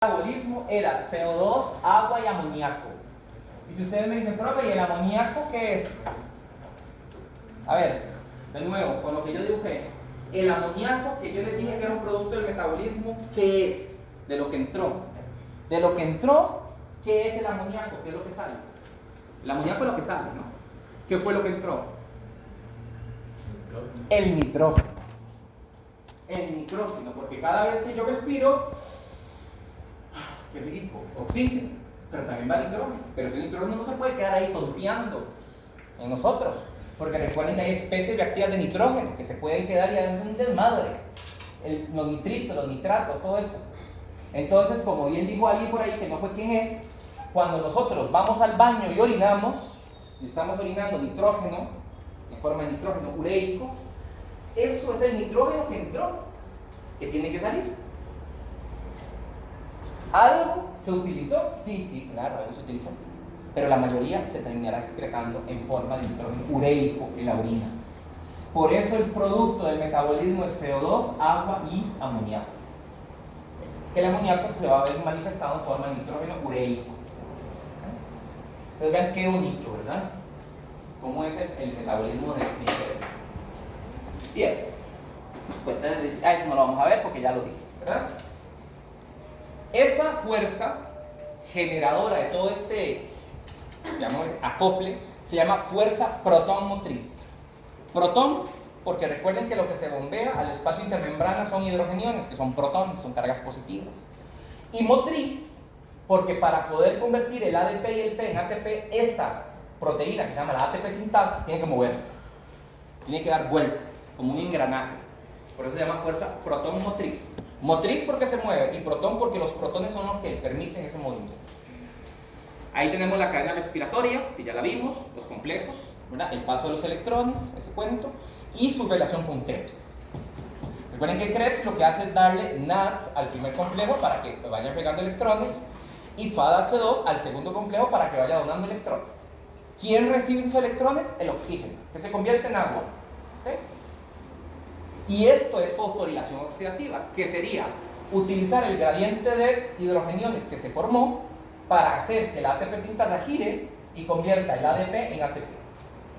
metabolismo era CO2, agua y amoníaco. Y si ustedes me dicen, profe, ¿y el amoníaco qué es? A ver, de nuevo, con lo que yo dibujé, el amoníaco, que yo les dije que era un producto del metabolismo, ¿qué es? De lo que entró. De lo que entró, ¿qué es el amoníaco? ¿Qué es lo que sale? El amoníaco es lo que sale, ¿no? ¿Qué fue lo que entró? El nitrógeno. El nitrógeno, porque cada vez que yo respiro, qué rico, oxígeno, pero también va nitrógeno. Pero ese nitrógeno no se puede quedar ahí tonteando en nosotros, porque recuerden que hay especies reactivas de nitrógeno que se pueden quedar y es un desmadre. Los nitritos, los nitratos, todo eso. Entonces, como bien dijo alguien por ahí, que no fue quién es, cuando nosotros vamos al baño y orinamos, y estamos orinando nitrógeno, en forma de nitrógeno ureico, eso es el nitrógeno que entró, que tiene que salir. ¿Algo se utilizó? Sí, claro, algo se utilizó. Pero la mayoría se terminará excretando en forma de nitrógeno ureico en la orina. Por eso el producto del metabolismo es CO2, agua y amoníaco. Que el amoníaco se va a ver manifestado en forma de nitrógeno ureico. Entonces vean qué bonito, ¿verdad? ¿Cómo es el metabolismo de nitrogen? Bien. Pues eso no lo vamos a ver porque ya lo dije, ¿verdad? Esa fuerza generadora de todo este, digamos, acople se llama fuerza protón motriz. Protón, porque recuerden que lo que se bombea al espacio intermembrana son hidrogeniones, que son protones, son cargas positivas. Y motriz, porque para poder convertir el ADP y el P en ATP, esta proteína que se llama la ATP sintasa tiene que moverse, tiene que dar vuelta, como un engranaje. Por eso se llama fuerza protón motriz. Motriz porque se mueve y protón porque los protones son los que permiten ese movimiento. Ahí tenemos la cadena respiratoria, que ya la vimos, los complejos, ¿verdad? El paso de los electrones, ese cuento, y su relación con Krebs. Recuerden que Krebs lo que hace es darle NAD al primer complejo para que vayan pegando electrones y FADH2 al segundo complejo para que vaya donando electrones. ¿Quién recibe esos electrones? El oxígeno, que se convierte en agua. ¿Okay? Y esto es fosforilación oxidativa, que sería utilizar el gradiente de hidrogeniones que se formó para hacer que la ATP sintasa gire y convierta el ADP en ATP.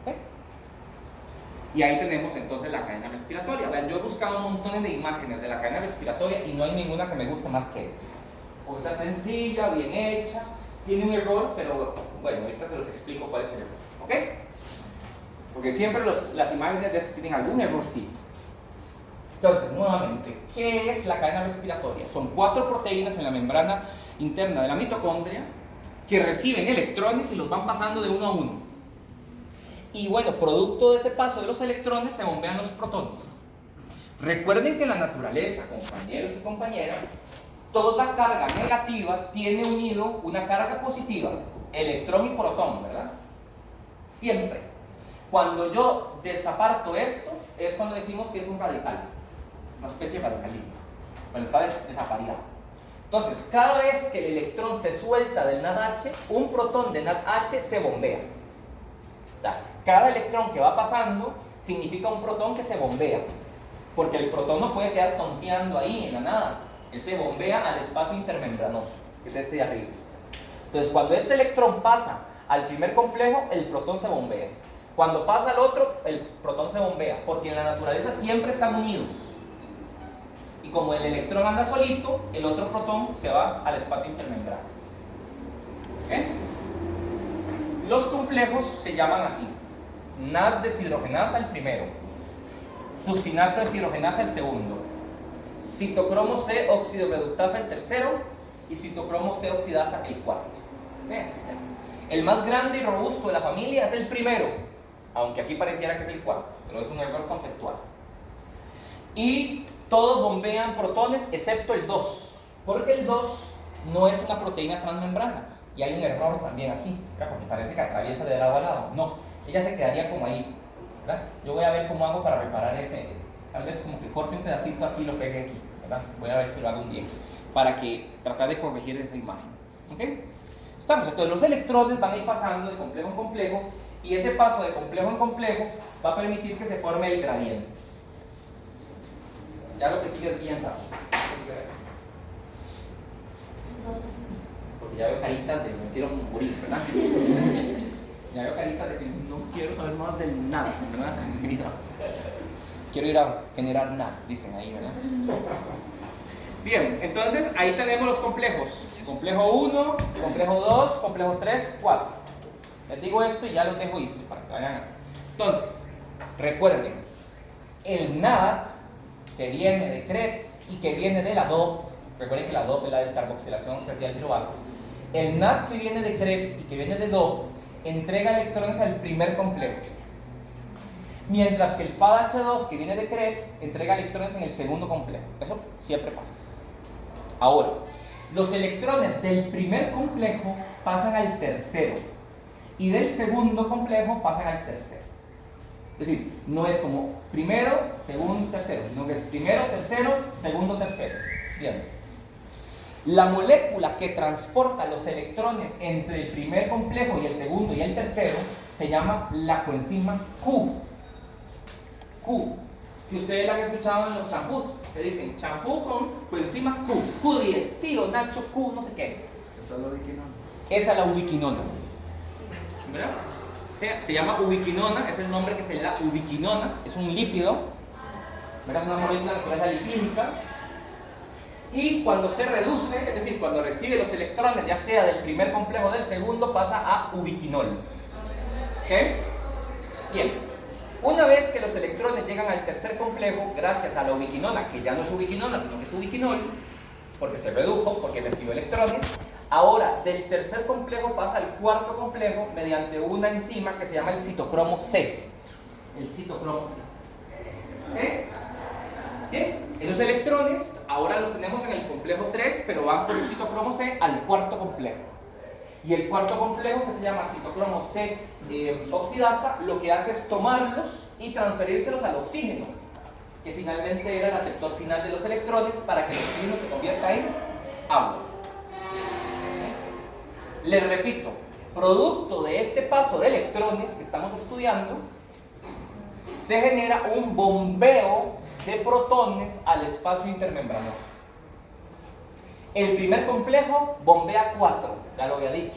¿Okay? Y ahí tenemos entonces la cadena respiratoria. Vean, yo he buscado montones de imágenes de la cadena respiratoria y no hay ninguna que me guste más que esta. Porque está sencilla, bien hecha, tiene un error, pero bueno, ahorita se los explico cuál es el error. ¿Ok? Porque siempre las imágenes de esto tienen algún errorcito. Entonces, nuevamente, ¿qué es la cadena respiratoria? Son 4 proteínas en la membrana interna de la mitocondria que reciben electrones y los van pasando de uno a uno. Y bueno, producto de ese paso de los electrones se bombean los protones. Recuerden que en la naturaleza, compañeros y compañeras, toda carga negativa tiene unido una carga positiva, electrón y protón, ¿verdad? Siempre. Cuando yo desaparto esto, es cuando decimos que es un radical. Una especie de radicalismo, pero está desapareado. Entonces, cada vez que el electrón se suelta del NADH, un protón de NADH se bombea. Cada electrón que va pasando significa un protón que se bombea, porque el protón no puede quedar tonteando ahí en la nada, él se bombea al espacio intermembranoso, que es este de arriba. Entonces, cuando este electrón pasa al primer complejo, el protón se bombea. Cuando pasa al otro, el protón se bombea, porque en la naturaleza siempre están unidos. Y como el electrón anda solito, el otro protón se va al espacio intermembrano. ¿Okay? Los complejos se llaman así: NAD deshidrogenasa el primero, succinato deshidrogenasa el segundo, citocromo C oxidorreductasa el tercero y citocromo C oxidasa el cuarto. Ese se llama. El más grande y robusto de la familia es el primero, aunque aquí pareciera que es el cuarto, pero es un error conceptual. Y todos bombean protones excepto el 2, porque el 2 no es una proteína transmembrana. Y hay un error también aquí, ¿verdad? Porque parece que atraviesa de lado a lado. No, ella se quedaría como ahí, ¿verdad? Yo voy a ver cómo hago para reparar ese, tal vez como que corte un pedacito aquí y lo pegue aquí, ¿verdad? Voy a ver si lo hago un día, para que tratar de corregir esa imagen. ¿Ok? Estamos, entonces los electrones van a ir pasando de complejo en complejo, y ese paso de complejo en complejo va a permitir que se forme el gradiente. Ya lo que sigue es bien rápido. Porque ya veo caritas de me quiero morir, ¿verdad? Ya veo caritas de que no quiero saber más del nada, ¿verdad? Quiero ir a generar nada, dicen ahí, ¿verdad? Bien, entonces ahí tenemos los complejos. Complejo 1, complejo 2, complejo 3, 4. Les digo esto y ya los dejo ir para que vayan. Entonces, recuerden, el NAD que viene de Krebs y que viene de la DOP, recuerden que la DOP es la descarboxilación certial piruvato. El NAD que viene de Krebs y que viene de DOP entrega electrones al primer complejo, mientras que el FADH2 que viene de Krebs entrega electrones en el segundo complejo. Eso siempre pasa. Ahora, los electrones del primer complejo pasan al tercero y del segundo complejo pasan al tercero. Es decir, no es como primero, segundo, tercero, sino que es primero, tercero, segundo, tercero. Bien. La molécula que transporta los electrones entre el primer complejo y el segundo y el tercero se llama la coenzima Q. Q, que ustedes la han escuchado en los champús, que dicen champú con coenzima Q, Q10, tío, Nacho, Q, no sé qué. Esa es la ubiquinona. ¿Verdad? Se llama ubiquinona, es el nombre que se le da ubiquinona, es un lípido, ¿verdad? Es una molécula de naturaleza lipídica. Y cuando se reduce, es decir, cuando recibe los electrones, ya sea del primer complejo o del segundo, pasa a ubiquinol. ¿Ok? Bien. Una vez que los electrones llegan al tercer complejo, gracias a la ubiquinona, que ya no es ubiquinona, sino que es ubiquinol, porque se redujo, porque recibió electrones, ahora del tercer complejo pasa al cuarto complejo mediante una enzima que se llama el citocromo C. El citocromo C. ¿Ok? Bien, esos electrones ahora los tenemos en el complejo 3, pero van por el citocromo C al cuarto complejo. Y el cuarto complejo, que se llama citocromo C oxidasa, lo que hace es tomarlos y transferírselos al oxígeno, que finalmente era el aceptor final de los electrones para que el oxígeno se convierta en agua. Les repito, producto de este paso de electrones que estamos estudiando, se genera un bombeo de protones al espacio intermembranoso. El primer complejo bombea 4, ya lo había dicho.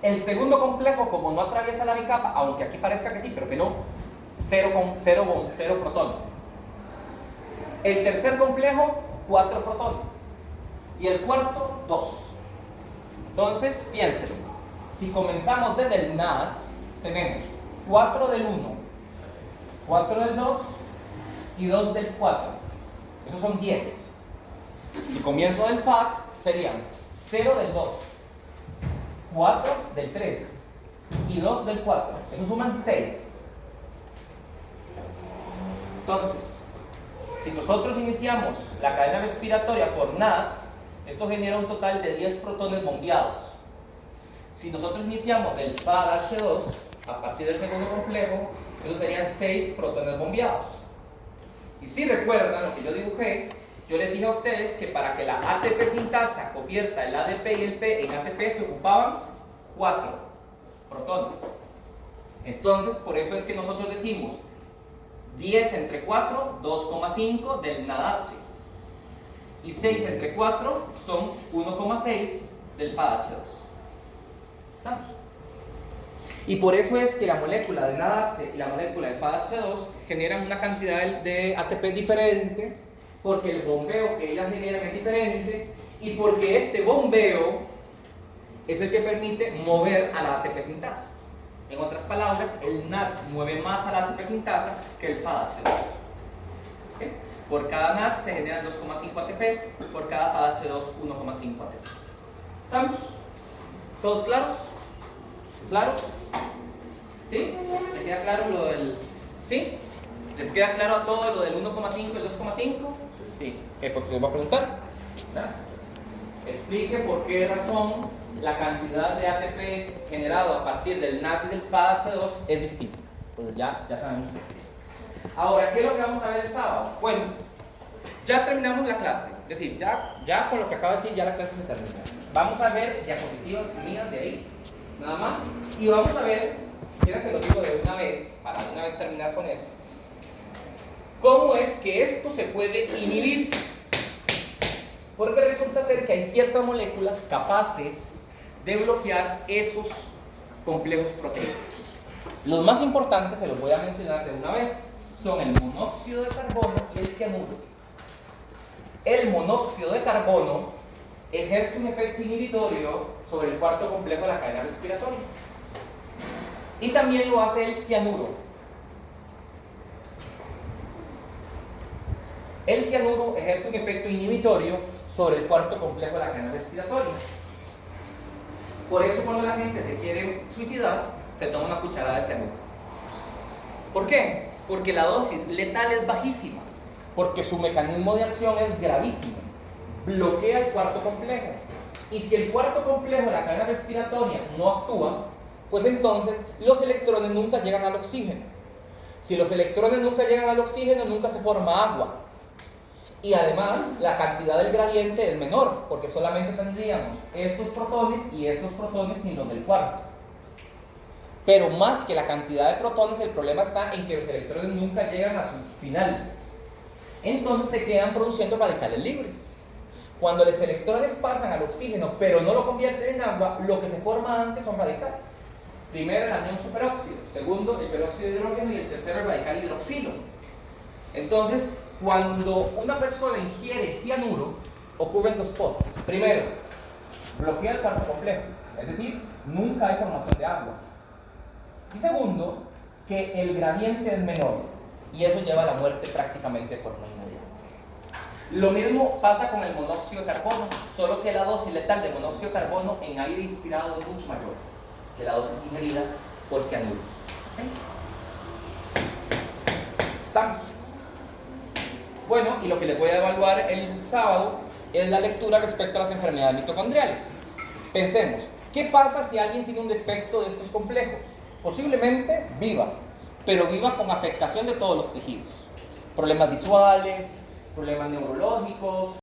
El segundo complejo, como no atraviesa la bicapa, aunque aquí parezca que sí, pero que no, 0 protones. El tercer complejo, 4 protones. Y el cuarto, 2. Entonces, piénselo. Si comenzamos desde el NAD, tenemos 4 del 1, 4 del 2 y 2 del 4. Esos son 10. Si comienzo del FAD, serían 0 del 2, 4 del 3 y 2 del 4. Eso suman 6. Entonces, si nosotros iniciamos la cadena respiratoria por NAD, esto genera un total de 10 protones bombeados. Si nosotros iniciamos del FADH2, a partir del segundo complejo, esos serían 6 protones bombeados. Y si recuerdan lo que yo dibujé, yo les dije a ustedes que para que la ATP sintasa convierta el ADP y el P en ATP se ocupaban 4 protones. Entonces, por eso es que nosotros decimos 10 entre 4, 2,5 del NADH. Y 6 entre 4 son 1,6 del FADH2. ¿Estamos? Y por eso es que la molécula de NADH y la molécula de FADH2 generan una cantidad de ATP diferente, porque el bombeo que ellas generan es diferente y porque este bombeo es el que permite mover a la ATP sintasa. En otras palabras, el NAD mueve más a la ATP sintasa que el FADH2. ¿Okay? Por cada NAD se generan 2,5 ATPs, por cada FADH2 1,5 ATPs. ¿Estamos? ¿Todos claros? ¿Claros? ¿Sí? ¿Les queda claro lo del...? ¿Sí? ¿Les queda claro a todo lo del 1,5 y el 2,5? Sí. Porque se les va a preguntar. ¿Verdad? Explique por qué razón la cantidad de ATP generado a partir del NAD y del FADH2 es distinta. Pues ya sabemos. Ahora, ¿qué es lo que vamos a ver el sábado? Bueno, ya terminamos la clase. Es decir, ya con lo que acabo de decir, ya la clase se termina. Vamos a ver diapositivas mías de ahí, nada más. Y vamos a ver, quiero se lo digo de una vez, para de una vez terminar con eso, cómo es que esto se puede inhibir Porque resulta ser que hay ciertas moléculas capaces de bloquear esos complejos proteicos. Los más importantes, se los voy a mencionar de una vez, son el monóxido de carbono y el cianuro. El monóxido de carbono ejerce un efecto inhibitorio sobre el cuarto complejo de la cadena respiratoria. Y también lo hace el cianuro. El cianuro ejerce un efecto inhibitorio sobre el cuarto complejo de la cadena respiratoria. Por eso cuando la gente se quiere suicidar, se toma una cucharada de cianuro. ¿Por qué? Porque la dosis letal es bajísima, porque su mecanismo de acción es gravísimo. Bloquea el cuarto complejo. Y si el cuarto complejo de la cadena respiratoria no actúa, pues entonces los electrones nunca llegan al oxígeno. Si los electrones nunca llegan al oxígeno, nunca se forma agua. Y además, la cantidad del gradiente es menor, porque solamente tendríamos estos protones y estos protones sin los del cuarto. Pero más que la cantidad de protones, el problema está en que los electrones nunca llegan a su final. Entonces se quedan produciendo radicales libres. Cuando los electrones pasan al oxígeno, pero no lo convierten en agua, lo que se forma antes son radicales. Primero el anión superóxido, segundo el peróxido de hidrógeno y el tercero el radical hidroxilo. Entonces, cuando una persona ingiere cianuro, ocurren dos cosas. Primero, bloquea el cuarto complejo, es decir, nunca hay formación de agua. Y segundo, que el gradiente es menor y eso lleva a la muerte prácticamente de forma inmediata. Lo mismo pasa con el monóxido de carbono, solo que la dosis letal de monóxido de carbono en aire inspirado es mucho mayor que la dosis ingerida por cianuro. ¿Okay? ¿Estamos? Bueno, y lo que les voy a evaluar el sábado es la lectura respecto a las enfermedades mitocondriales. Pensemos, ¿qué pasa si alguien tiene un defecto de estos complejos? Posiblemente viva, pero viva con afectación de todos los tejidos. Problemas visuales, problemas neurológicos,